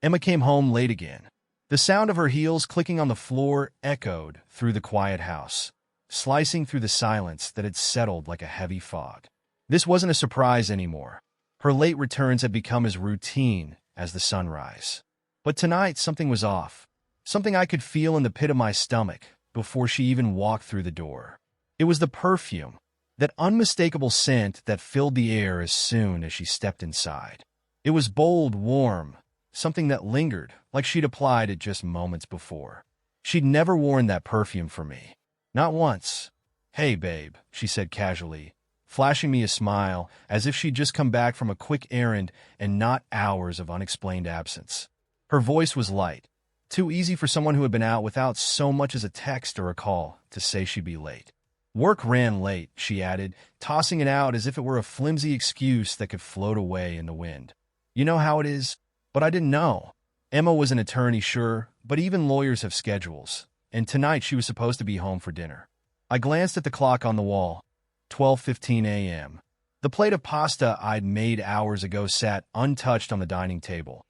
Emma came home late again. The sound of her heels clicking on the floor echoed through the quiet house, slicing through the silence that had settled like a heavy fog. This wasn't a surprise anymore. Her late returns had become as routine as the sunrise. But tonight, something was off. Something I could feel in the pit of my stomach before she even walked through the door. It was the perfume, that unmistakable scent that filled the air as soon as she stepped inside. It was bold, warm, something that lingered, like she'd applied it just moments before. She'd never worn that perfume for me. Not once. "Hey, babe," she said casually, flashing me a smile as if she'd just come back from a quick errand and not hours of unexplained absence. Her voice was light, too easy for someone who had been out without so much as a text or a call to say she'd be late. "Work ran late," she added, tossing it out as if it were a flimsy excuse that could float away in the wind. "You know how it is?" But I didn't know. Emma was an attorney, sure, but even lawyers have schedules, and tonight she was supposed to be home for dinner. I glanced at the clock on the wall. 12:15 a.m. The plate of pasta I'd made hours ago sat untouched on the dining table.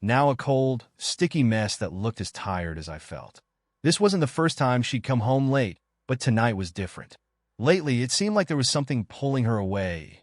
Now a cold, sticky mess that looked as tired as I felt. This wasn't the first time she'd come home late, but tonight was different. Lately, it seemed like there was something pulling her away.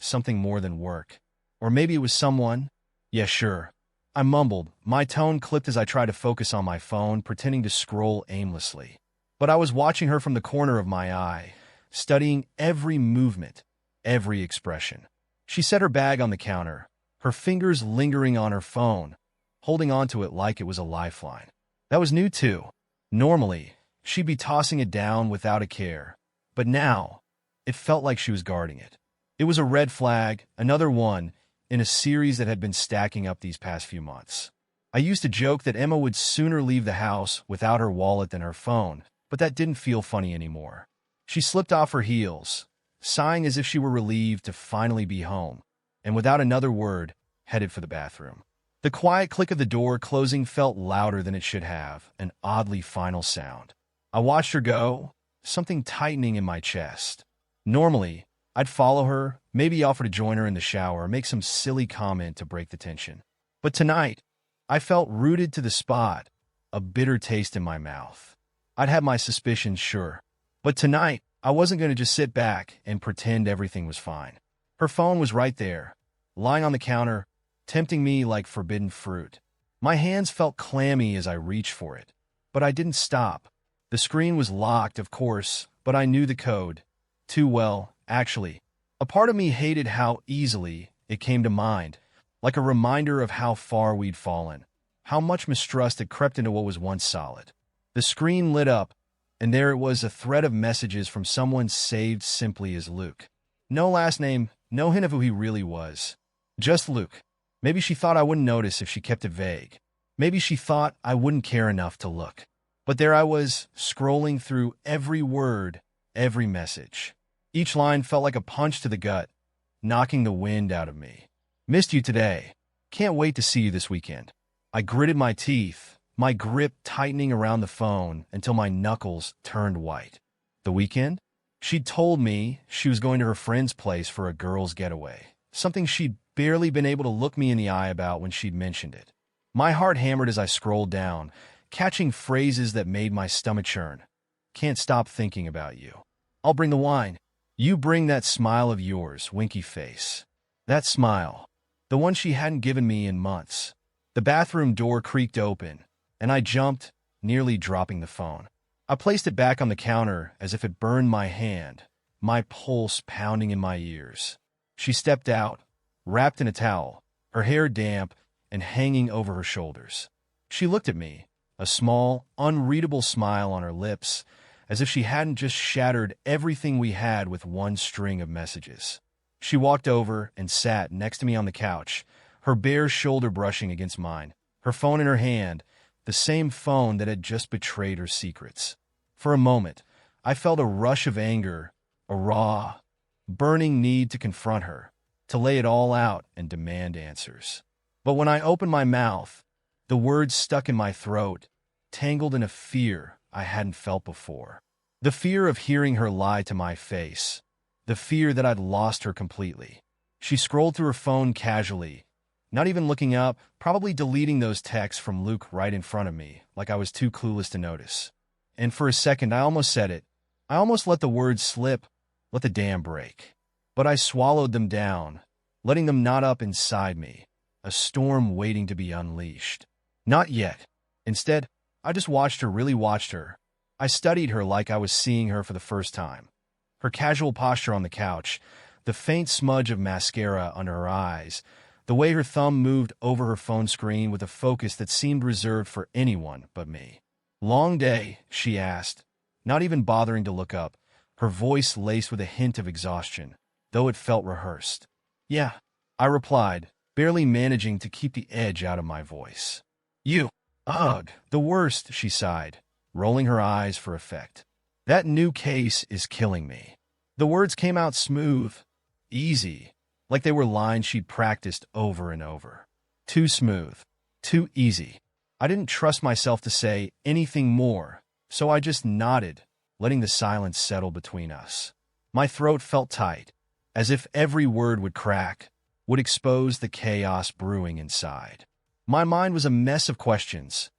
Something more than work. Or maybe it was someone. Yeah, sure. I mumbled, my tone clipped as I tried to focus on my phone, pretending to scroll aimlessly. But I was watching her from the corner of my eye, studying every movement, every expression. She set her bag on the counter, her fingers lingering on her phone, holding onto it like it was a lifeline. That was new too. Normally, she'd be tossing it down without a care, but now, it felt like she was guarding it. It was a red flag, another one, in a series that had been stacking up these past few months. I used to joke that Emma would sooner leave the house without her wallet than her phone, but that didn't feel funny anymore. She slipped off her heels, sighing as if she were relieved to finally be home, and without another word, headed for the bathroom. The quiet click of the door closing felt louder than it should have, an oddly final sound. I watched her go, something tightening in my chest. Normally, I'd follow her, maybe offer to join her in the shower, or make some silly comment to break the tension. But tonight, I felt rooted to the spot, a bitter taste in my mouth. I'd had my suspicions, sure. But tonight, I wasn't going to just sit back and pretend everything was fine. Her phone was right there, lying on the counter, tempting me like forbidden fruit. My hands felt clammy as I reached for it. But I didn't stop. The screen was locked, of course, but I knew the code. Too well, actually. A part of me hated how easily it came to mind, like a reminder of how far we'd fallen, how much mistrust had crept into what was once solid. The screen lit up, and there it was, a thread of messages from someone saved simply as Luke. No last name, no hint of who he really was. Just Luke. Maybe she thought I wouldn't notice if she kept it vague. Maybe she thought I wouldn't care enough to look. But there I was, scrolling through every word, every message. Each line felt like a punch to the gut, knocking the wind out of me. "Missed you today. Can't wait to see you this weekend." I gritted my teeth, my grip tightening around the phone until my knuckles turned white. The weekend? She'd told me she was going to her friend's place for a girl's getaway, something she'd barely been able to look me in the eye about when she'd mentioned it. My heart hammered as I scrolled down, catching phrases that made my stomach churn. "Can't stop thinking about you. I'll bring the wine. You bring that smile of yours, winky face." That smile. The one she hadn't given me in months. The bathroom door creaked open, and I jumped, nearly dropping the phone. I placed it back on the counter as if it burned my hand, my pulse pounding in my ears. She stepped out, wrapped in a towel, her hair damp and hanging over her shoulders. She looked at me, a small, unreadable smile on her lips, as if she hadn't just shattered everything we had with one string of messages. She walked over and sat next to me on the couch, her bare shoulder brushing against mine, her phone in her hand, the same phone that had just betrayed her secrets. For a moment, I felt a rush of anger, a raw, burning need to confront her, to lay it all out and demand answers. But when I opened my mouth, the words stuck in my throat, tangled in a fear I hadn't felt before. The fear of hearing her lie to my face. The fear that I'd lost her completely. She scrolled through her phone casually, not even looking up, probably deleting those texts from Luke right in front of me, like I was too clueless to notice. And for a second, I almost said it. I almost let the words slip, let the dam break. But I swallowed them down, letting them knot up inside me, a storm waiting to be unleashed. Not yet. Instead, I just watched her, really watched her. I studied her like I was seeing her for the first time. Her casual posture on the couch, the faint smudge of mascara under her eyes, the way her thumb moved over her phone screen with a focus that seemed reserved for anyone but me. "Long day?" she asked, not even bothering to look up, her voice laced with a hint of exhaustion, though it felt rehearsed. "Yeah," I replied, barely managing to keep the edge out of my voice. "You? Ugh, the worst," she sighed, rolling her eyes for effect. "That new case is killing me." The words came out smooth, easy, like they were lines she'd practiced over and over. Too smooth, too easy. I didn't trust myself to say anything more, so I just nodded, letting the silence settle between us. My throat felt tight, as if every word would crack, would expose the chaos brewing inside. My mind was a mess of questions,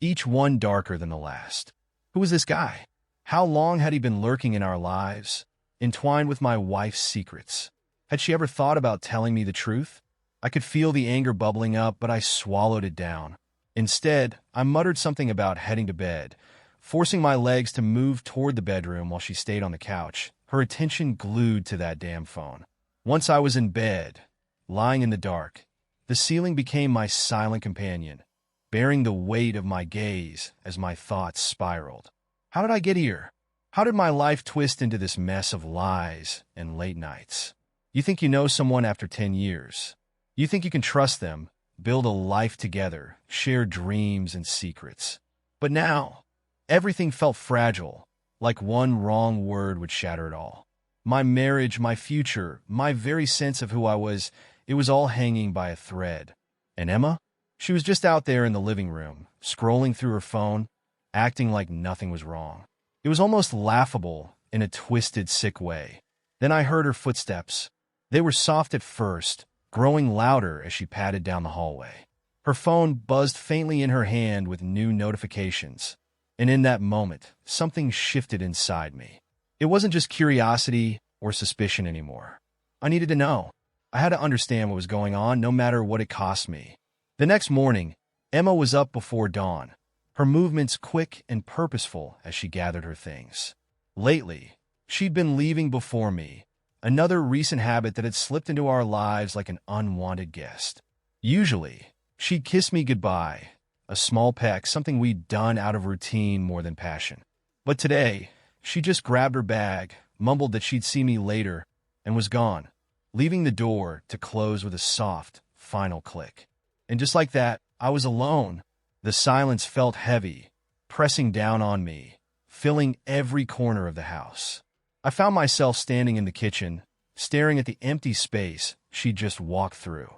each one darker than the last. Who was this guy? How long had he been lurking in our lives, entwined with my wife's secrets? Had she ever thought about telling me the truth? I could feel the anger bubbling up, but I swallowed it down. Instead, I muttered something about heading to bed, forcing my legs to move toward the bedroom while she stayed on the couch, her attention glued to that damn phone. Once I was in bed, lying in the dark, the ceiling became my silent companion, bearing the weight of my gaze as my thoughts spiraled. How did I get here? How did my life twist into this mess of lies and late nights? You think you know someone after 10 years. You think you can trust them, build a life together, share dreams and secrets. But now, everything felt fragile, like one wrong word would shatter it all. My marriage, my future, my very sense of who I was, it was all hanging by a thread. And Emma? She was just out there in the living room, scrolling through her phone, acting like nothing was wrong. It was almost laughable in a twisted, sick way. Then I heard her footsteps. They were soft at first, growing louder as she padded down the hallway. Her phone buzzed faintly in her hand with new notifications. And in that moment, something shifted inside me. It wasn't just curiosity or suspicion anymore. I needed to know. I had to understand what was going on, no matter what it cost me. The next morning, Emma was up before dawn, her movements quick and purposeful as she gathered her things. Lately, she'd been leaving before me, another recent habit that had slipped into our lives like an unwanted guest. Usually, she'd kiss me goodbye, a small peck, something we'd done out of routine more than passion. But today, she just grabbed her bag, mumbled that she'd see me later, and was gone, leaving the door to close with a soft, final click. And just like that, I was alone. The silence felt heavy, pressing down on me, filling every corner of the house. I found myself standing in the kitchen, staring at the empty space she'd just walked through.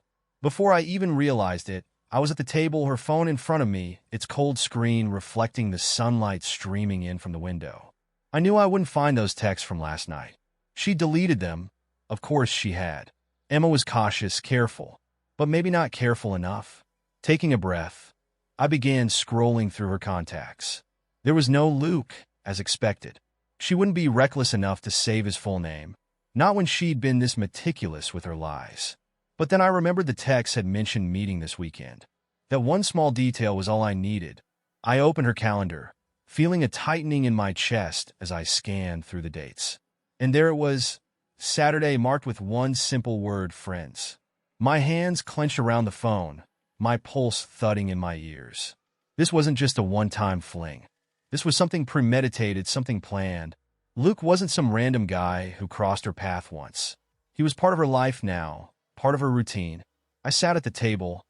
Before I even realized it, I was at the table, her phone in front of me, its cold screen reflecting the sunlight streaming in from the window. I knew I wouldn't find those texts from last night. She deleted them. Of course she had. Emma was cautious, careful, but maybe not careful enough. Taking a breath, I began scrolling through her contacts. There was no Luke, as expected. She wouldn't be reckless enough to save his full name, not when she'd been this meticulous with her lies. But then I remembered the text had mentioned meeting this weekend. That one small detail was all I needed. I opened her calendar, feeling a tightening in my chest as I scanned through the dates. And there it was, Saturday, marked with one simple word: friends. My hands clenched around the phone, my pulse thudding in my ears. This wasn't just a one-time fling. This was something premeditated, something planned. Luke wasn't some random guy who crossed her path once. He was part of her life now, part of her routine. I sat at the table,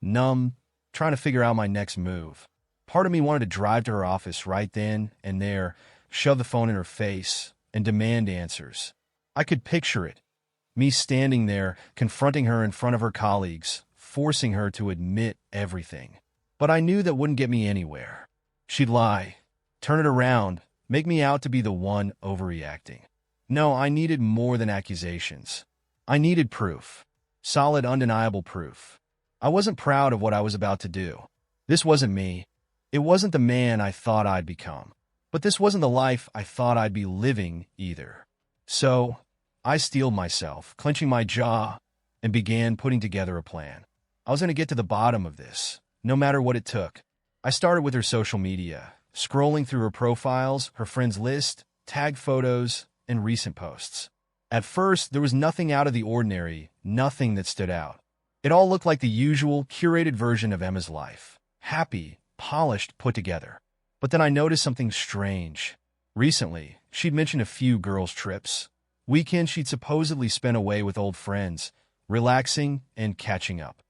numb, trying to figure out my next move. Part of me wanted to drive to her office right then and there, shove the phone in her face, and demand answers. I could picture it, me standing there, confronting her in front of her colleagues, forcing her to admit everything. But I knew that wouldn't get me anywhere. She'd lie, turn it around, make me out to be the one overreacting. No, I needed more than accusations. I needed proof. Solid, undeniable proof. I wasn't proud of what I was about to do. This wasn't me. It wasn't the man I thought I'd become. But this wasn't the life I thought I'd be living either. So, I steeled myself, clenching my jaw, and began putting together a plan. I was going to get to the bottom of this, no matter what it took. I started with her social media, scrolling through her profiles, her friends list, tag photos, and recent posts. At first, there was nothing out of the ordinary, nothing that stood out. It all looked like the usual, curated version of Emma's life. Happy, polished, put together. But then I noticed something strange. Recently, she'd mentioned a few girls' trips. Weekends she'd supposedly spent away with old friends, relaxing and catching up.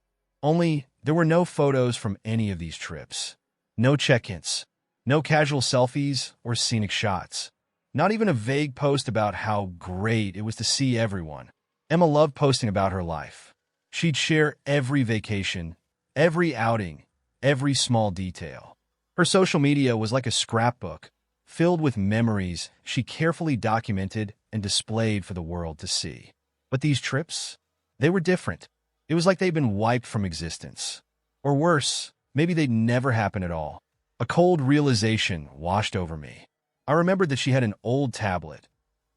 Only, there were no photos from any of these trips. No check-ins. No casual selfies or scenic shots. Not even a vague post about how great it was to see everyone. Emma loved posting about her life. She'd share every vacation, every outing, every small detail. Her social media was like a scrapbook, filled with memories she carefully documented and displayed for the world to see. But these trips, they were different. It was like they'd been wiped from existence. Or worse, maybe they'd never happen at all. A cold realization washed over me. I remembered that she had an old tablet,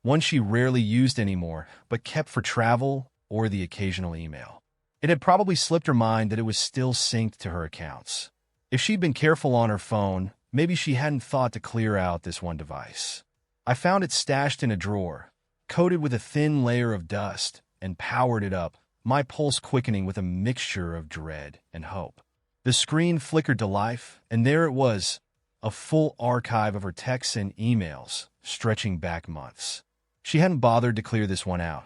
one she rarely used anymore, but kept for travel or the occasional email. It had probably slipped her mind that it was still synced to her accounts. If she'd been careful on her phone, maybe she hadn't thought to clear out this one device. I found it stashed in a drawer, coated with a thin layer of dust, and powered it up, my pulse quickening with a mixture of dread and hope. The screen flickered to life, and there it was, a full archive of her texts and emails, stretching back months. She hadn't bothered to clear this one out.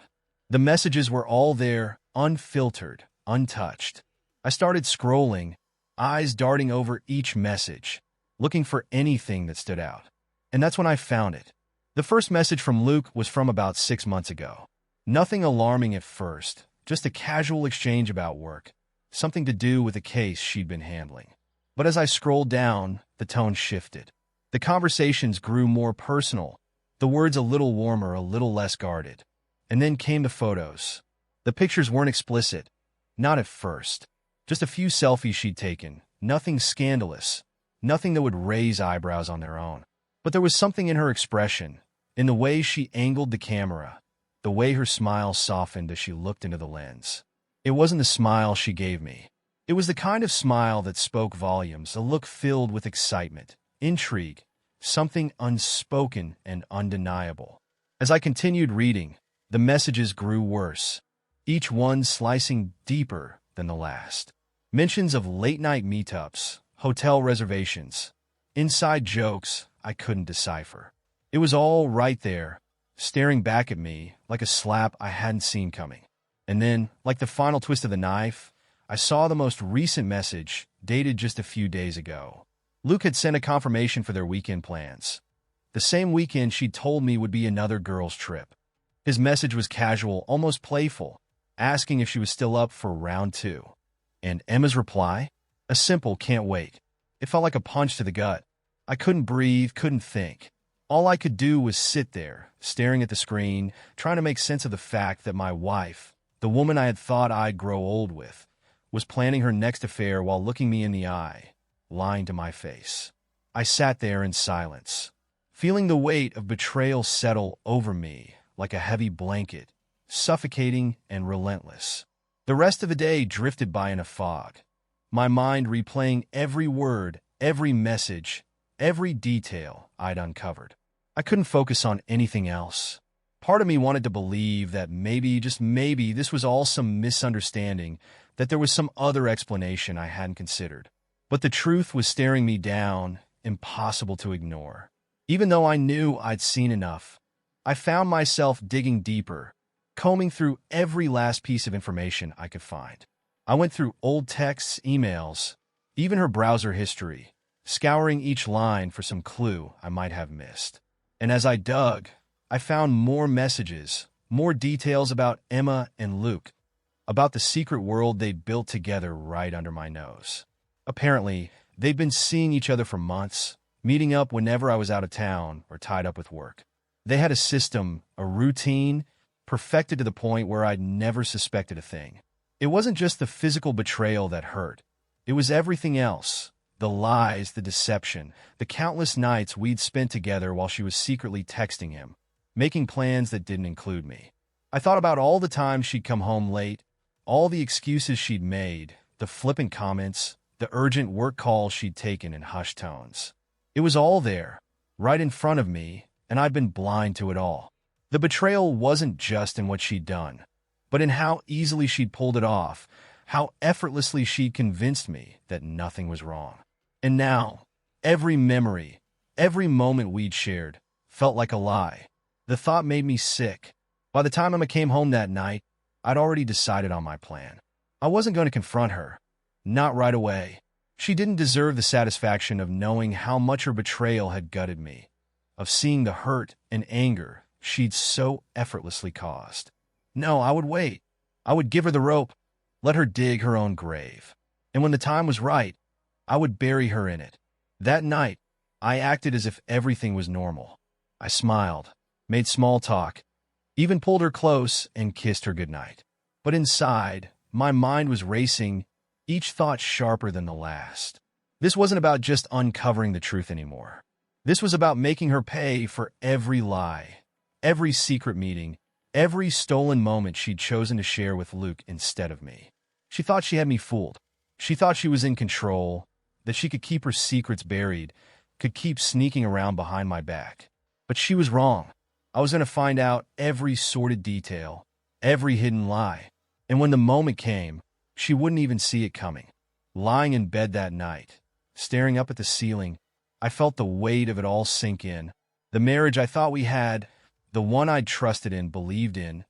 The messages were all there, unfiltered, untouched. I started scrolling, eyes darting over each message, looking for anything that stood out. And that's when I found it. The first message from Luke was from about 6 months ago. Nothing alarming at first, just a casual exchange about work, something to do with a case she'd been handling. But as I scrolled down, the tone shifted. The conversations grew more personal, the words a little warmer, a little less guarded. And then came the photos. The pictures weren't explicit, not at first. Just a few selfies she'd taken, nothing scandalous, nothing that would raise eyebrows on their own. But there was something in her expression, in the way she angled the camera, the way her smile softened as she looked into the lens. It wasn't the smile she gave me. It was the kind of smile that spoke volumes, a look filled with excitement, intrigue, something unspoken and undeniable. As I continued reading, the messages grew worse, each one slicing deeper than the last. Mentions of late-night meetups, hotel reservations, inside jokes I couldn't decipher. It was all right there, staring back at me like a slap I hadn't seen coming. And then, like the final twist of the knife, I saw the most recent message, dated just a few days ago. Luke had sent a confirmation for their weekend plans. The same weekend she'd told me would be another girls' trip. His message was casual, almost playful, asking if she was still up for round 2. And Emma's reply? A simple "can't wait." It felt like a punch to the gut. I couldn't breathe, couldn't think. All I could do was sit there, staring at the screen, trying to make sense of the fact that my wife, the woman I had thought I'd grow old with, was planning her next affair while looking me in the eye, lying to my face. I sat there in silence, feeling the weight of betrayal settle over me like a heavy blanket, suffocating and relentless. The rest of the day drifted by in a fog, my mind replaying every word, every message, every detail I'd uncovered. I couldn't focus on anything else. Part of me wanted to believe that maybe, just maybe, this was all some misunderstanding, that there was some other explanation I hadn't considered. But the truth was staring me down, impossible to ignore. Even though I knew I'd seen enough, I found myself digging deeper, combing through every last piece of information I could find. I went through old texts, emails, even her browser history, scouring each line for some clue I might have missed. And as I dug, I found more messages, more details about Emma and Luke, about the secret world they'd built together right under my nose. Apparently, they'd been seeing each other for months, meeting up whenever I was out of town or tied up with work. They had a system, a routine, perfected to the point where I'd never suspected a thing. It wasn't just the physical betrayal that hurt. It was everything else. The lies, the deception, the countless nights we'd spent together while she was secretly texting him, making plans that didn't include me. I thought about all the times she'd come home late, all the excuses she'd made, the flippant comments, the urgent work calls she'd taken in hushed tones. It was all there, right in front of me, and I'd been blind to it all. The betrayal wasn't just in what she'd done, but in how easily she'd pulled it off, how effortlessly she'd convinced me that nothing was wrong. And now, every memory, every moment we'd shared, felt like a lie. The thought made me sick. By the time Emma came home that night, I'd already decided on my plan. I wasn't going to confront her. Not right away. She didn't deserve the satisfaction of knowing how much her betrayal had gutted me, of seeing the hurt and anger she'd so effortlessly caused. No, I would wait. I would give her the rope, let her dig her own grave. And when the time was right, I would bury her in it. That night, I acted as if everything was normal. I smiled, made small talk, even pulled her close and kissed her goodnight. But inside, my mind was racing, each thought sharper than the last. This wasn't about just uncovering the truth anymore. This was about making her pay for every lie, every secret meeting, every stolen moment she'd chosen to share with Luke instead of me. She thought she had me fooled. She thought she was in control, that she could keep her secrets buried, could keep sneaking around behind my back. But she was wrong. I was going to find out every sordid detail, every hidden lie. And when the moment came, she wouldn't even see it coming. Lying in bed that night, staring up at the ceiling, I felt the weight of it all sink in. The marriage I thought we had, the one I'd trusted in, believed in,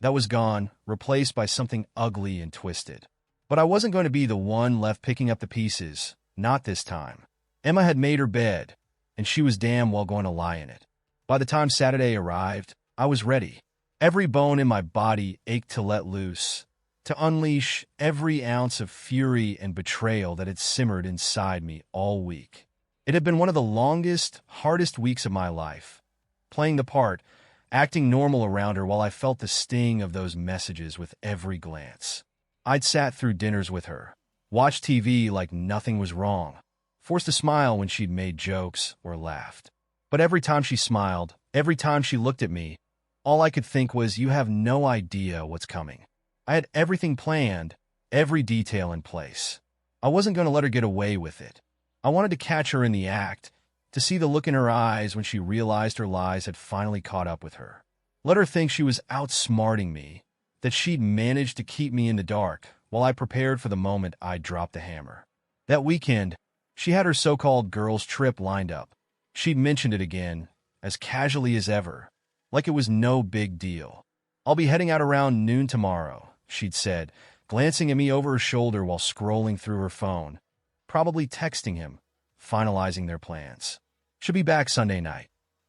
that was gone, replaced by something ugly and twisted. But I wasn't going to be the one left picking up the pieces, not this time. Emma had made her bed, and she was damn well going to lie in it. By the time Saturday arrived, I was ready. Every bone in my body ached to let loose, to unleash every ounce of fury and betrayal that had simmered inside me all week. It had been one of the longest, hardest weeks of my life, playing the part, acting normal around her while I felt the sting of those messages with every glance. I'd sat through dinners with her, watched TV like nothing was wrong, forced to smile when she'd made jokes or laughed. But every time she smiled, every time she looked at me, all I could think was, you have no idea what's coming. I had everything planned, every detail in place. I wasn't going to let her get away with it. I wanted to catch her in the act, to see the look in her eyes when she realized her lies had finally caught up with her. Let her think she was outsmarting me, that she'd managed to keep me in the dark while I prepared for the moment I'd drop the hammer. That weekend, she had her so-called girls' trip lined up. She'd mentioned it again, as casually as ever, like it was no big deal. I'll be heading out around noon tomorrow, she'd said, glancing at me over her shoulder while scrolling through her phone, probably texting him, finalizing their plans. She'll be back Sunday night.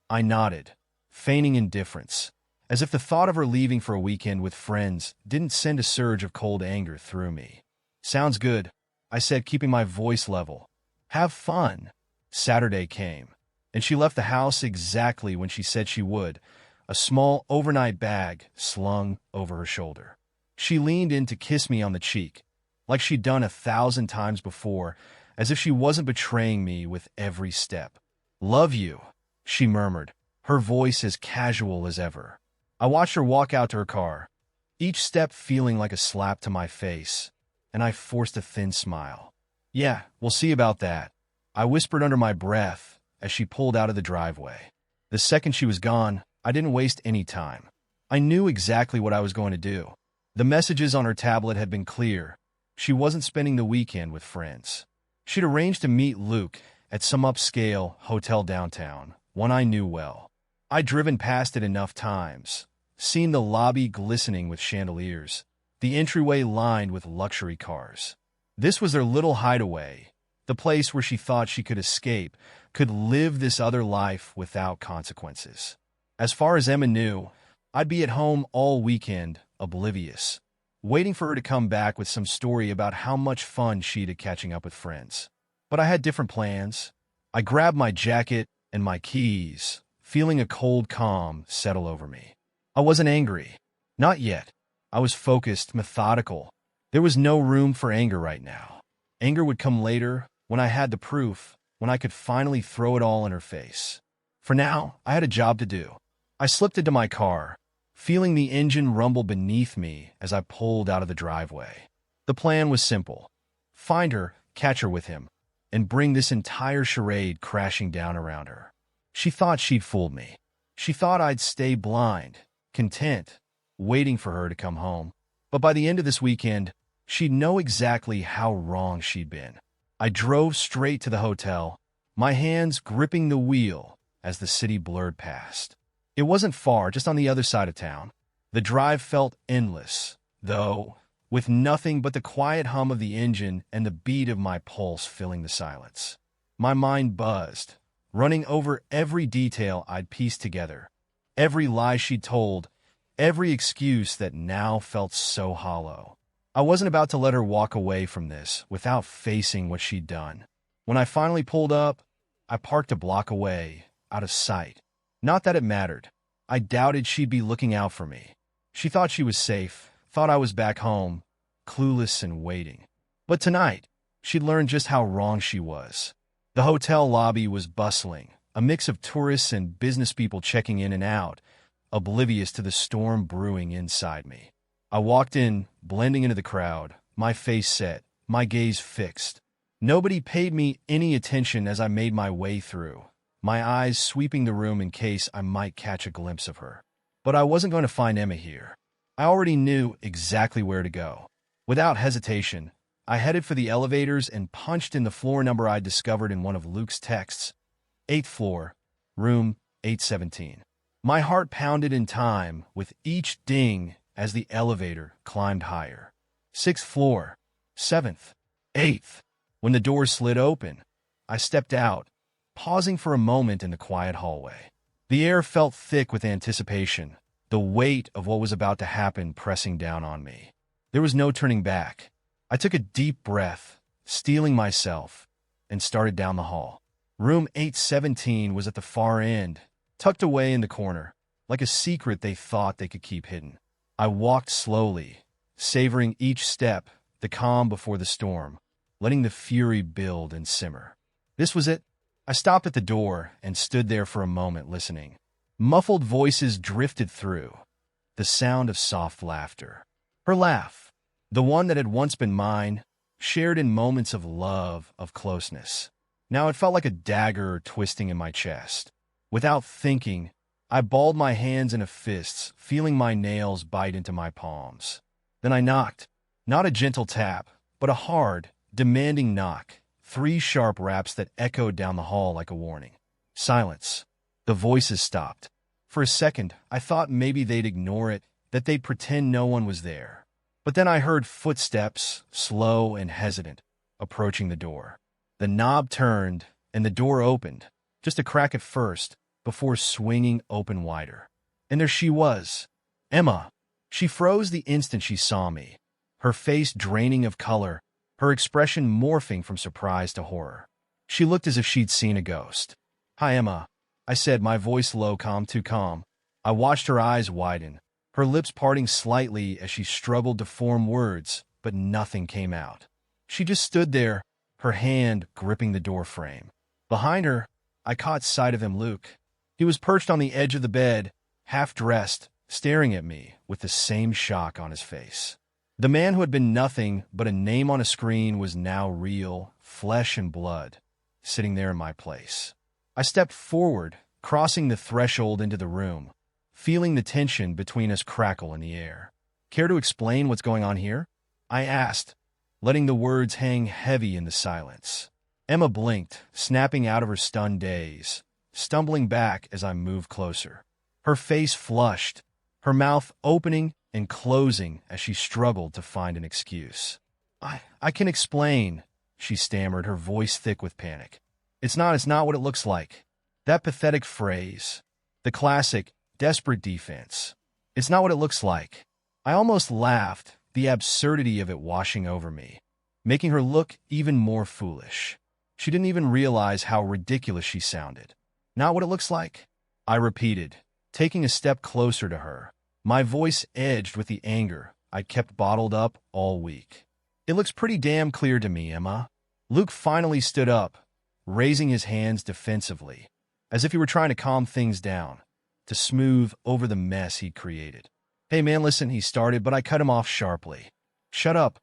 I nodded, feigning indifference, as if the thought of her leaving for a weekend with friends didn't send a surge of cold anger through me. Sounds good, I said, keeping my voice level. Have fun. Saturday came, and she left the house exactly when she said she would, a small overnight bag slung over her shoulder. She leaned in to kiss me on the cheek, like she'd done 1,000 times before, as if she wasn't betraying me with every step. Love you, she murmured, her voice as casual as ever. I watched her walk out to her car, each step feeling like a slap to my face, and I forced a thin smile. Yeah, we'll see about that, I whispered under my breath as she pulled out of the driveway. The second she was gone, I didn't waste any time. I knew exactly what I was going to do. The messages on her tablet had been clear. She wasn't spending the weekend with friends. She'd arranged to meet Luke at some upscale hotel downtown, one I knew well. I'd driven past it enough times, seen the lobby glistening with chandeliers, the entryway lined with luxury cars. This was their little hideaway, the place where she thought she could escape, could live this other life without consequences. As far as Emma knew, I'd be at home all weekend, oblivious, waiting for her to come back with some story about how much fun she'd had catching up with friends. But I had different plans. I grabbed my jacket and my keys, feeling a cold calm settle over me. I wasn't angry. Not yet. I was focused, methodical, There was no room for anger right now. Anger would come later, when I had the proof, when I could finally throw it all in her face. For now, I had a job to do. I slipped into my car, feeling the engine rumble beneath me as I pulled out of the driveway. The plan was simple. Find her, catch her with him, and bring this entire charade crashing down around her. She thought she'd fooled me. She thought I'd stay blind, content, waiting for her to come home. But by the end of this weekend, she'd know exactly how wrong she'd been. I drove straight to the hotel, my hands gripping the wheel as the city blurred past. It wasn't far, just on the other side of town. The drive felt endless, though, with nothing but the quiet hum of the engine and the beat of my pulse filling the silence. My mind buzzed, running over every detail I'd pieced together, every lie she'd told, every excuse that now felt so hollow. I wasn't about to let her walk away from this without facing what she'd done. When I finally pulled up, I parked a block away, out of sight. Not that it mattered. I doubted she'd be looking out for me. She thought she was safe, thought I was back home, clueless and waiting. But tonight, she'd learned just how wrong she was. The hotel lobby was bustling, a mix of tourists and business people checking in and out, oblivious to the storm brewing inside me. I walked in, blending into the crowd, my face set, my gaze fixed. Nobody paid me any attention as I made my way through, my eyes sweeping the room in case I might catch a glimpse of her. But I wasn't going to find Emma here. I already knew exactly where to go. Without hesitation, I headed for the elevators and punched in the floor number I'd discovered in one of Luke's texts. 8th floor, room 817. My heart pounded in time with each ding as the elevator climbed higher. 6th floor, 7th, 8th. When the doors slid open, I stepped out, pausing for a moment in the quiet hallway. The air felt thick with anticipation, the weight of what was about to happen pressing down on me. There was no turning back. I took a deep breath, steeling myself, and started down the hall. Room 817 was at the far end, tucked away in the corner, like a secret they thought they could keep hidden. I walked slowly, savoring each step, the calm before the storm, letting the fury build and simmer. This was it. I stopped at the door and stood there for a moment listening. Muffled voices drifted through, the sound of soft laughter. Her laugh, the one that had once been mine, shared in moments of love, of closeness. Now it felt like a dagger twisting in my chest. Without thinking, I balled my hands into fists, feeling my nails bite into my palms. Then I knocked. Not a gentle tap, but a hard, demanding knock. 3 sharp raps that echoed down the hall like a warning. Silence. The voices stopped. For a second, I thought maybe they'd ignore it, that they'd pretend no one was there. But then I heard footsteps, slow and hesitant, approaching the door. The knob turned, and the door opened, just a crack at first, before swinging open wider. And there she was, Emma. She froze the instant she saw me, her face draining of color, her expression morphing from surprise to horror. She looked as if she'd seen a ghost. "Hi, Emma," I said, my voice low, too calm. I watched her eyes widen, her lips parting slightly as she struggled to form words, but nothing came out. She just stood there, her hand gripping the door frame. Behind her, I caught sight of him, Luke. He was perched on the edge of the bed, half-dressed, staring at me with the same shock on his face. The man who had been nothing but a name on a screen was now real, flesh and blood, sitting there in my place. I stepped forward, crossing the threshold into the room, feeling the tension between us crackle in the air. "Care to explain what's going on here?" I asked, letting the words hang heavy in the silence. Emma blinked, snapping out of her stunned daze, stumbling back as I moved closer. Her face flushed, her mouth opening and closing as she struggled to find an excuse. I can explain," she stammered, her voice thick with panic. It's not what it looks like." That pathetic phrase, the classic, desperate defense. "It's not what it looks like." I almost laughed, the absurdity of it washing over me, making her look even more foolish. She didn't even realize how ridiculous she sounded. "Not what it looks like?" I repeated, taking a step closer to her, my voice edged with the anger I'd kept bottled up all week. It looks pretty damn clear to me, Emma. Luke finally stood up, raising his hands defensively, as if he were trying to calm things down, to smooth over the mess he'd created. Hey man, listen, he started, but I cut him off sharply. Shut up,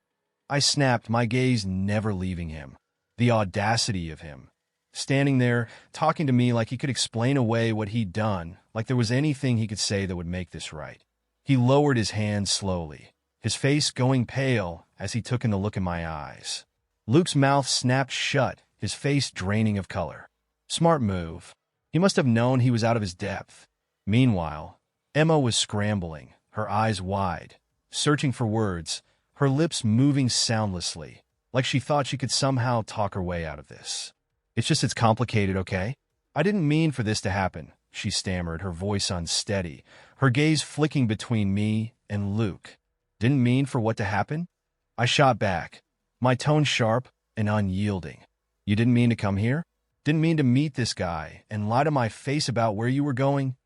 I snapped, my gaze never leaving him. The audacity of him, standing there, talking to me like he could explain away what he'd done, like there was anything he could say that would make this right. He lowered his hand slowly, his face going pale as he took in the look in my eyes. Luke's mouth snapped shut, his face draining of color. Smart move. He must have known he was out of his depth. Meanwhile, Emma was scrambling, her eyes wide, searching for words, her lips moving soundlessly, like she thought she could somehow talk her way out of this. It's complicated, okay? I didn't mean for this to happen, she stammered, her voice unsteady, her gaze flicking between me and Luke. Didn't mean for what to happen? I shot back, my tone sharp and unyielding. You didn't mean to come here? Didn't mean to meet this guy and lie to my face about where you were going?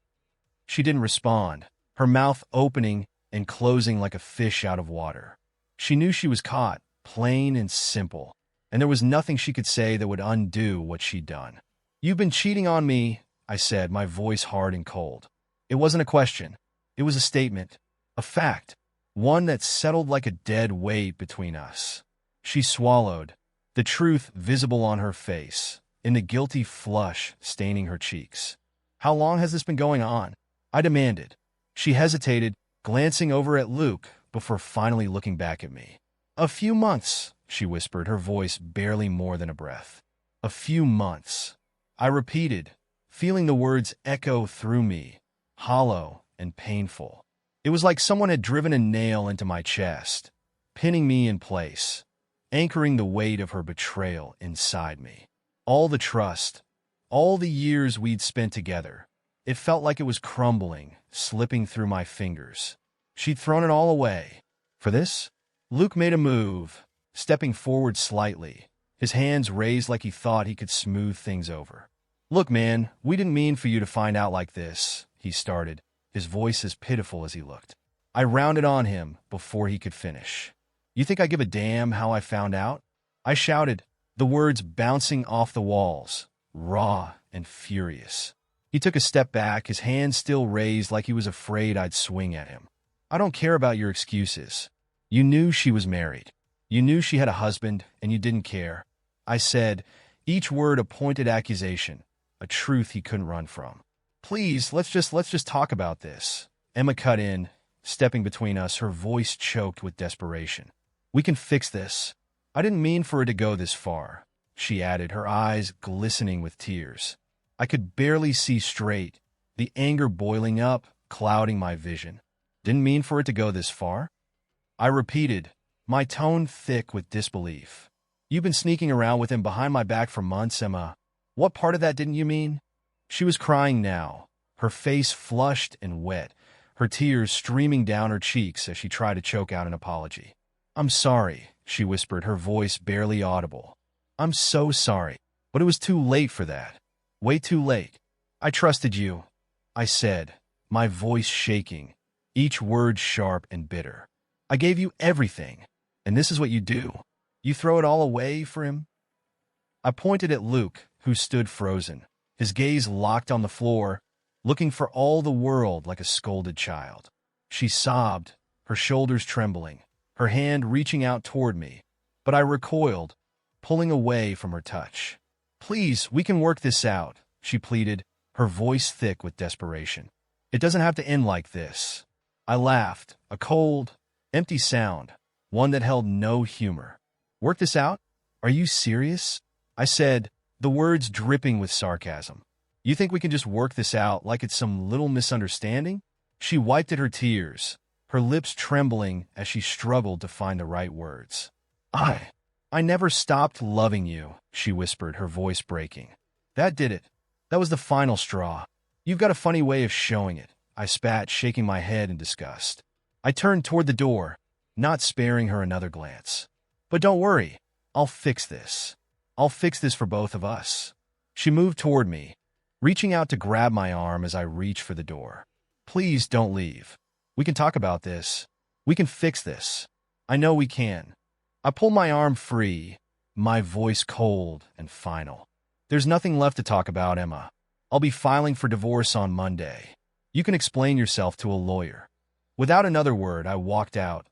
She didn't respond, her mouth opening and closing like a fish out of water. She knew she was caught, plain and simple, and there was nothing she could say that would undo what she'd done. You've been cheating on me, I said, my voice hard and cold. It wasn't a question. It was a statement, a fact, one that settled like a dead weight between us. She swallowed, the truth visible on her face, in the guilty flush staining her cheeks. How long has this been going on? I demanded. She hesitated, glancing over at Luke before finally looking back at me. A few months, she whispered, her voice barely more than a breath. A few months. I repeated, feeling the words echo through me, hollow and painful. It was like someone had driven a nail into my chest, pinning me in place, anchoring the weight of her betrayal inside me. All the trust, all the years we'd spent together, it felt like it was crumbling, slipping through my fingers. She'd thrown it all away. For this? Luke made a move, stepping forward slightly, his hands raised like he thought he could smooth things over. Look, man, we didn't mean for you to find out like this, he started, his voice as pitiful as he looked. I rounded on him before he could finish. You think I give a damn how I found out? I shouted, the words bouncing off the walls, raw and furious. He took a step back, his hand still raised like he was afraid I'd swing at him. I don't care about your excuses. You knew she was married. You knew she had a husband, and you didn't care. I said, each word a pointed accusation, a truth he couldn't run from. Please, let's just talk about this. Emma cut in, stepping between us, her voice choked with desperation. We can fix this. I didn't mean for it to go this far, she added, her eyes glistening with tears. I could barely see straight, the anger boiling up, clouding my vision. Didn't mean for it to go this far? I repeated, my tone thick with disbelief. You've been sneaking around with him behind my back for months, Emma. What part of that didn't you mean? She was crying now, her face flushed and wet, her tears streaming down her cheeks as she tried to choke out an apology. I'm sorry, she whispered, her voice barely audible. I'm so sorry, but it was too late for that. Way too late. I trusted you, I said, my voice shaking, each word sharp and bitter. I gave you everything, and this is what you do. You throw it all away for him? I pointed at Luke, who stood frozen, his gaze locked on the floor, looking for all the world like a scolded child. She sobbed, her shoulders trembling, her hand reaching out toward me, but I recoiled, pulling away from her touch. Please, we can work this out, she pleaded, her voice thick with desperation. It doesn't have to end like this. I laughed, a cold, empty sound, one that held no humor. Work this out? Are you serious? I said, the words dripping with sarcasm. You think we can just work this out like it's some little misunderstanding? She wiped at her tears, her lips trembling as she struggled to find the right words. I never stopped loving you, she whispered, her voice breaking. That did it. That was the final straw. You've got a funny way of showing it, I spat, shaking my head in disgust. I turned toward the door, not sparing her another glance. But don't worry, I'll fix this. I'll fix this for both of us. She moved toward me, reaching out to grab my arm as I reached for the door. Please don't leave. We can talk about this. We can fix this. I know we can. I pull my arm free, my voice cold and final. There's nothing left to talk about, Emma. I'll be filing for divorce on Monday. You can explain yourself to a lawyer. Without another word, I walked out,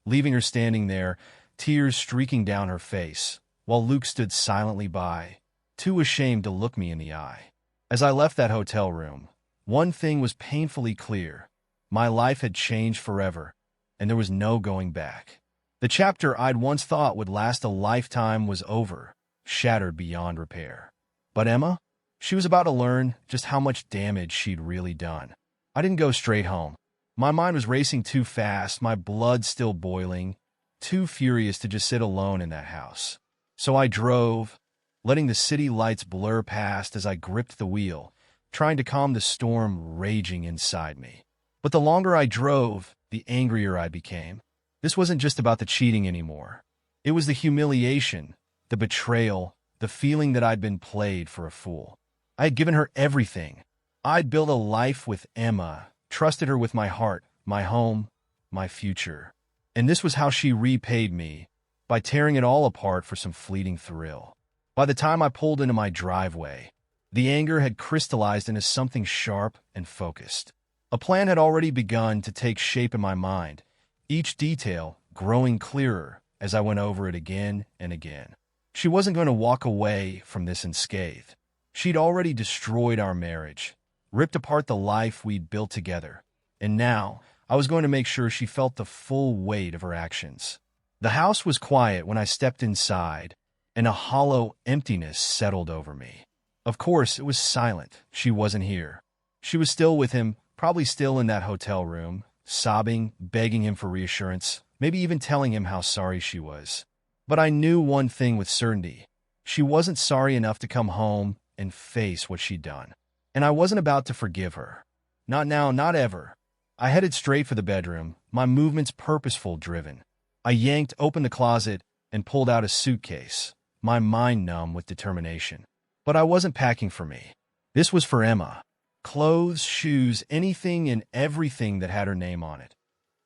leaving her standing there, tears streaking down her face, while Luke stood silently by, too ashamed to look me in the eye. As I left that hotel room, one thing was painfully clear. My life had changed forever, and there was no going back. The chapter I'd once thought would last a lifetime was over, shattered beyond repair. But Emma? She was about to learn just how much damage she'd really done. I didn't go straight home. My mind was racing too fast, my blood still boiling, too furious to just sit alone in that house. So I drove, letting the city lights blur past as I gripped the wheel, trying to calm the storm raging inside me. But the longer I drove, the angrier I became. This wasn't just about the cheating anymore. It was the humiliation, the betrayal, the feeling that I'd been played for a fool. I had given her everything. I'd built a life with Emma, trusted her with my heart, my home, my future. And this was how she repaid me, by tearing it all apart for some fleeting thrill. By the time I pulled into my driveway, the anger had crystallized into something sharp and focused. A plan had already begun to take shape in my mind, each detail growing clearer as I went over it again and again. She wasn't going to walk away from this unscathed. She'd already destroyed our marriage, ripped apart the life we'd built together, and now I was going to make sure she felt the full weight of her actions. The house was quiet when I stepped inside, and a hollow emptiness settled over me. Of course, it was silent. She wasn't here. She was still with him, probably still in that hotel room, sobbing, begging him for reassurance, maybe even telling him how sorry she was. But I knew one thing with certainty. She wasn't sorry enough to come home and face what she'd done. And I wasn't about to forgive her. Not now, not ever. I headed straight for the bedroom, my movements purposeful, driven. I yanked open the closet and pulled out a suitcase, my mind numb with determination. But I wasn't packing for me. This was for Emma. Clothes, shoes, anything and everything that had her name on it.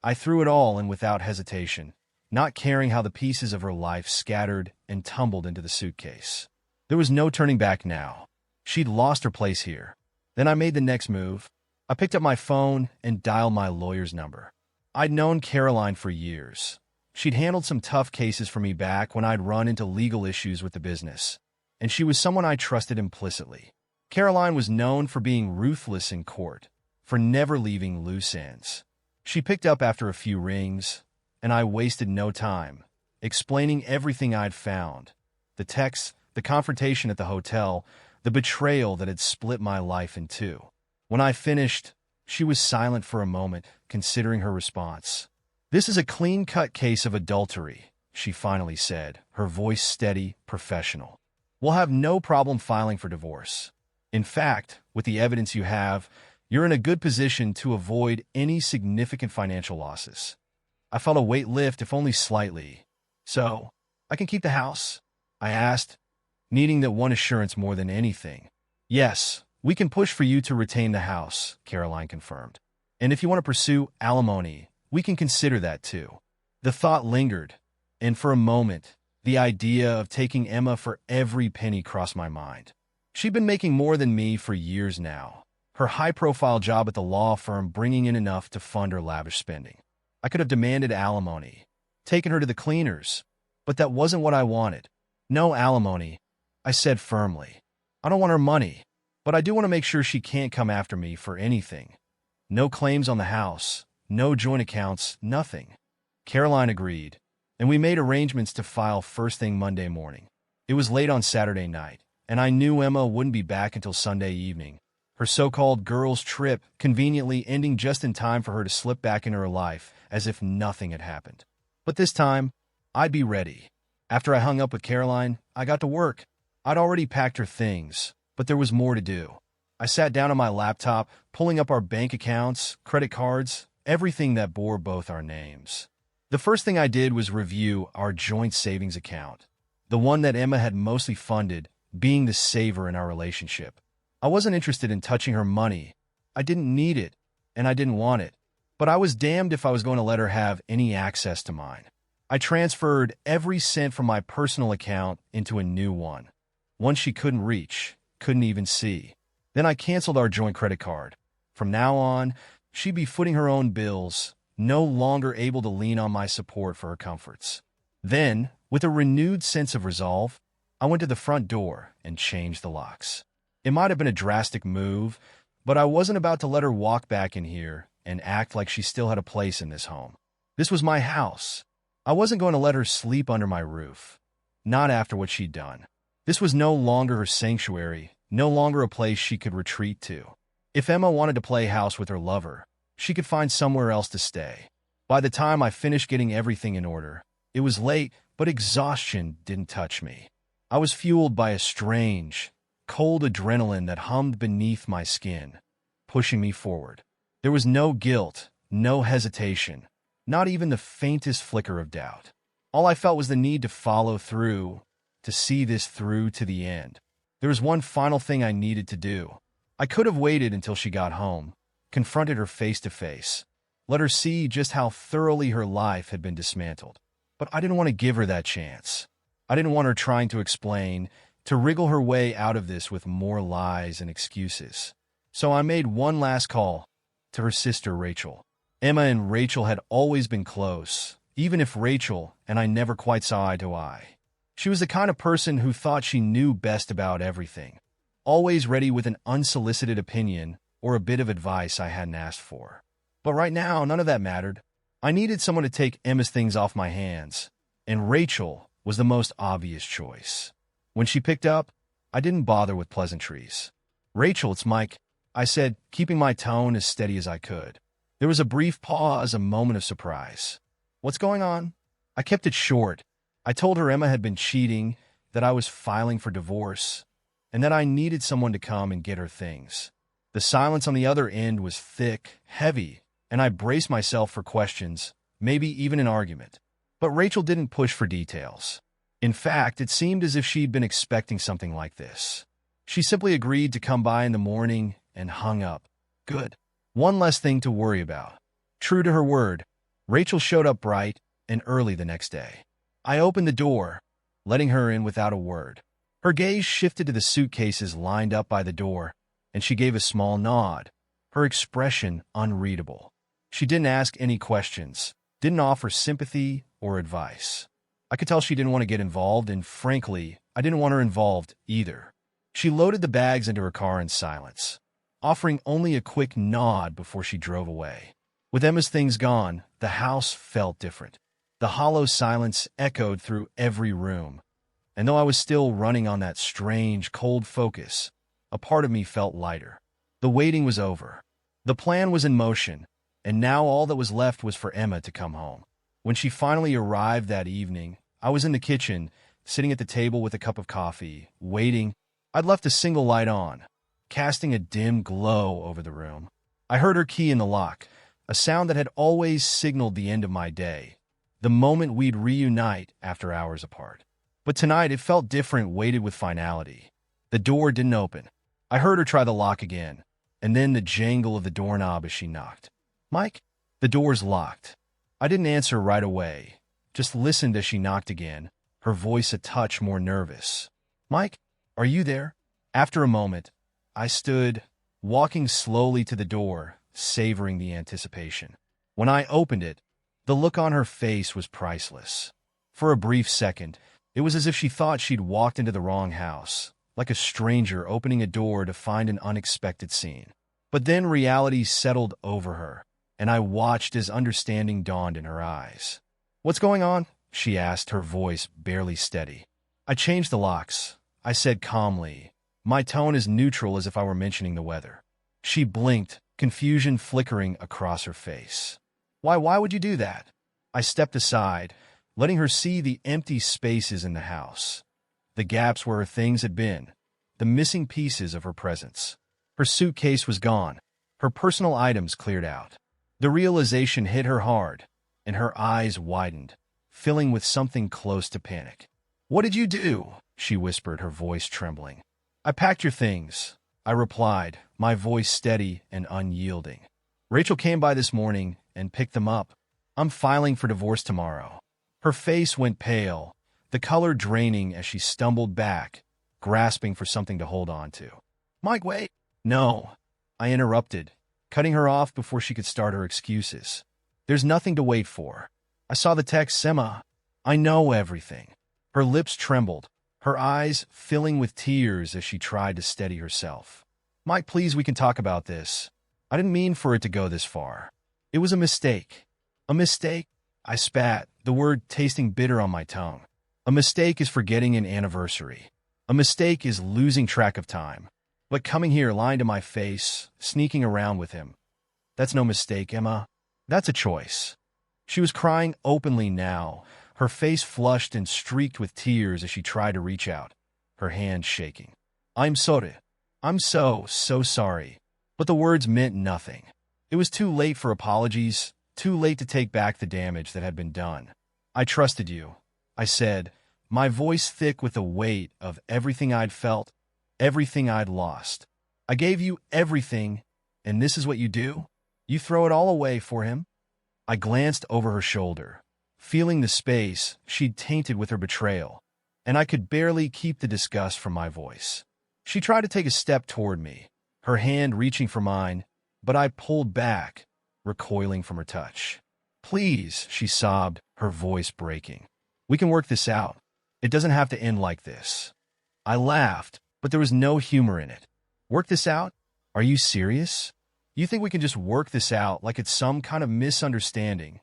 I threw it all in without hesitation, not caring how the pieces of her life scattered and tumbled into the suitcase. There was no turning back now. She'd lost her place here. Then I made the next move. I picked up my phone and dialed my lawyer's number. I'd known Caroline for years. She'd handled some tough cases for me back when I'd run into legal issues with the business, and she was someone I trusted implicitly. Caroline was known for being ruthless in court, for never leaving loose ends. She picked up after a few rings, and I wasted no time, explaining everything I'd found. The texts, the confrontation at the hotel, the betrayal that had split my life in two. When I finished, she was silent for a moment, considering her response. "This is a clean-cut case of adultery," she finally said, her voice steady, professional. "We'll have no problem filing for divorce. In fact, with the evidence you have, you're in a good position to avoid any significant financial losses." I felt a weight lift, if only slightly. "So, I can keep the house?" I asked, needing that one assurance more than anything. "Yes, we can push for you to retain the house," Caroline confirmed. "And if you want to pursue alimony, we can consider that too." The thought lingered, and for a moment, the idea of taking Emma for every penny crossed my mind. She'd been making more than me for years now, her high-profile job at the law firm bringing in enough to fund her lavish spending. I could have demanded alimony, taken her to the cleaners, but that wasn't what I wanted. "No alimony," I said firmly. "I don't want her money, but I do want to make sure she can't come after me for anything. No claims on the house, no joint accounts, nothing." Caroline agreed, and we made arrangements to file first thing Monday morning. It was late on Saturday night, and I knew Emma wouldn't be back until Sunday evening, her so-called girls' trip conveniently ending just in time for her to slip back into her life as if nothing had happened. But this time, I'd be ready. After I hung up with Caroline, I got to work. I'd already packed her things, but there was more to do. I sat down on my laptop, pulling up our bank accounts, credit cards, everything that bore both our names. The first thing I did was review our joint savings account, the one that Emma had mostly funded, being the saver in our relationship. I wasn't interested in touching her money. I didn't need it, and I didn't want it. but I was damned if I was going to let her have any access to mine. I transferred every cent from my personal account into a new one she couldn't reach, couldn't even see. Then I canceled our joint credit card. From now on, she'd be footing her own bills, no longer able to lean on my support for her comforts. Then, with a renewed sense of resolve, I went to the front door and changed the locks. It might have been a drastic move, but I wasn't about to let her walk back in here and act like she still had a place in this home. This was my house. I wasn't going to let her sleep under my roof. Not after what she'd done. This was no longer her sanctuary, no longer a place she could retreat to. If Emma wanted to play house with her lover, she could find somewhere else to stay. By the time I finished getting everything in order, it was late, but exhaustion didn't touch me. I was fueled by a strange, cold adrenaline that hummed beneath my skin, pushing me forward. There was no guilt, no hesitation, not even the faintest flicker of doubt. All I felt was the need to follow through, to see this through to the end. There was one final thing I needed to do. I could have waited until she got home, confronted her face to face, let her see just how thoroughly her life had been dismantled. But I didn't want to give her that chance. I didn't want her trying to explain, to wriggle her way out of this with more lies and excuses. So I made one last call to her sister, Rachel. Emma and Rachel had always been close, even if Rachel and I never quite saw eye to eye. She was the kind of person who thought she knew best about everything, always ready with an unsolicited opinion or a bit of advice I hadn't asked for. But right now, none of that mattered. I needed someone to take Emma's things off my hands, and Rachel was the most obvious choice. When she picked up, I didn't bother with pleasantries. "Rachel, it's Mike," I said, keeping my tone as steady as I could. There was a brief pause, a moment of surprise. "What's going on?" I kept it short. I told her Emma had been cheating, that I was filing for divorce, and that I needed someone to come and get her things. The silence on the other end was thick, heavy, and I braced myself for questions, maybe even an argument. But Rachel didn't push for details. In fact, it seemed as if she'd been expecting something like this. She simply agreed to come by in the morning and hung up. Good. One less thing to worry about. True to her word, Rachel showed up bright and early the next day. I opened the door, letting her in without a word. Her gaze shifted to the suitcases lined up by the door, and she gave a small nod, her expression unreadable. She didn't ask any questions, didn't offer sympathy or advice. I could tell she didn't want to get involved, and frankly, I didn't want her involved either. She loaded the bags into her car in silence, offering only a quick nod before she drove away. With Emma's things gone, the house felt different. The hollow silence echoed through every room, and though I was still running on that strange, cold focus, a part of me felt lighter. The waiting was over. The plan was in motion, and now all that was left was for Emma to come home. When she finally arrived that evening, I was in the kitchen, sitting at the table with a cup of coffee, waiting. I'd left a single light on, casting a dim glow over the room. I heard her key in the lock, a sound that had always signaled the end of my day, the moment we'd reunite after hours apart. But tonight it felt different, weighted with finality. The door didn't open. I heard her try the lock again, and then the jangle of the doorknob as she knocked. "Mike?" "The door's locked." I didn't answer right away, just listened as she knocked again, her voice a touch more nervous. "Mike, are you there?" After a moment, I stood, walking slowly to the door, savoring the anticipation. When I opened it, the look on her face was priceless. For a brief second, it was as if she thought she'd walked into the wrong house, like a stranger opening a door to find an unexpected scene. But then reality settled over her, and I watched as understanding dawned in her eyes. "What's going on?" she asked, her voice barely steady. "I changed the locks," I said calmly, my tone as neutral as if I were mentioning the weather. She blinked, confusion flickering across her face. Why would you do that?" I stepped aside, letting her see the empty spaces in the house, the gaps where her things had been, the missing pieces of her presence. Her suitcase was gone, her personal items cleared out. The realization hit her hard, and her eyes widened, filling with something close to panic. "What did you do?" she whispered, her voice trembling. "I packed your things," I replied, my voice steady and unyielding. Rachel came by this morning and picked them up. I'm filing for divorce tomorrow. Her face went pale, the color draining as she stumbled back, grasping for something to hold on to. Mike, wait. No, I interrupted, cutting her off before she could start her excuses. There's nothing to wait for. I saw the text, Emma. I know everything. Her lips trembled, her eyes filling with tears as she tried to steady herself. Mike, please, we can talk about this. I didn't mean for it to go this far. It was a mistake. A mistake? I spat, the word tasting bitter on my tongue. A mistake is forgetting an anniversary. A mistake is losing track of time. But coming here, lying to my face, sneaking around with him, that's no mistake, Emma. That's a choice. She was crying openly now, her face flushed and streaked with tears as she tried to reach out, her hands shaking. I'm sorry. I'm so sorry. But the words meant nothing. It was too late for apologies, too late to take back the damage that had been done. I trusted you, I said, my voice thick with the weight of everything I'd felt, everything I'd lost. I gave you everything, and this is what you do? You throw it all away for him? I glanced over her shoulder, feeling the space she'd tainted with her betrayal, and I could barely keep the disgust from my voice. She tried to take a step toward me, her hand reaching for mine, but I pulled back, recoiling from her touch. Please, she sobbed, her voice breaking. We can work this out. It doesn't have to end like this. I laughed, but there was no humor in it. Work this out? Are you serious? You think we can just work this out like it's some kind of misunderstanding?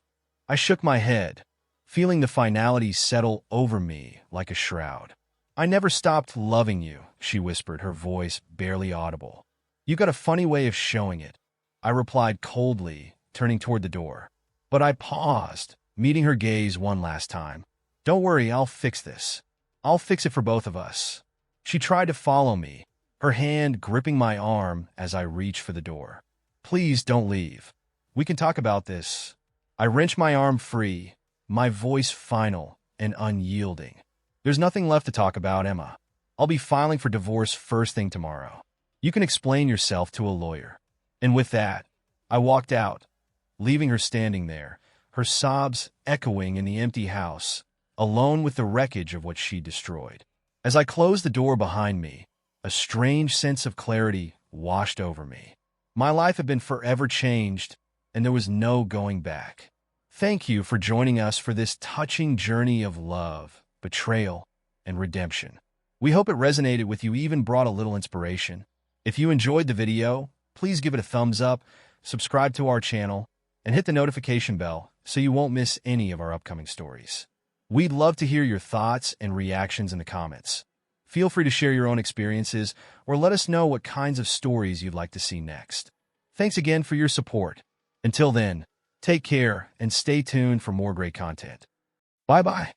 I shook my head, feeling the finality settle over me like a shroud. I never stopped loving you, she whispered, her voice barely audible. You got a funny way of showing it, I replied coldly, turning toward the door. But I paused, meeting her gaze one last time. Don't worry, I'll fix this. I'll fix it for both of us. She tried to follow me, her hand gripping my arm as I reached for the door. Please don't leave. We can talk about this. I wrenched my arm free, my voice final and unyielding. There's nothing left to talk about, Emma. I'll be filing for divorce first thing tomorrow. You can explain yourself to a lawyer. And with that, I walked out, leaving her standing there, her sobs echoing in the empty house, alone with the wreckage of what she destroyed. As I closed the door behind me, a strange sense of clarity washed over me. My life had been forever changed, and there was no going back. Thank you for joining us for this touching journey of love, betrayal, and redemption. We hope it resonated with you, even brought a little inspiration. If you enjoyed the video, please give it a thumbs up, subscribe to our channel, and hit the notification bell so you won't miss any of our upcoming stories. We'd love to hear your thoughts and reactions in the comments. Feel free to share your own experiences or let us know what kinds of stories you'd like to see next. Thanks again for your support. Until then, take care and stay tuned for more great content. Bye-bye.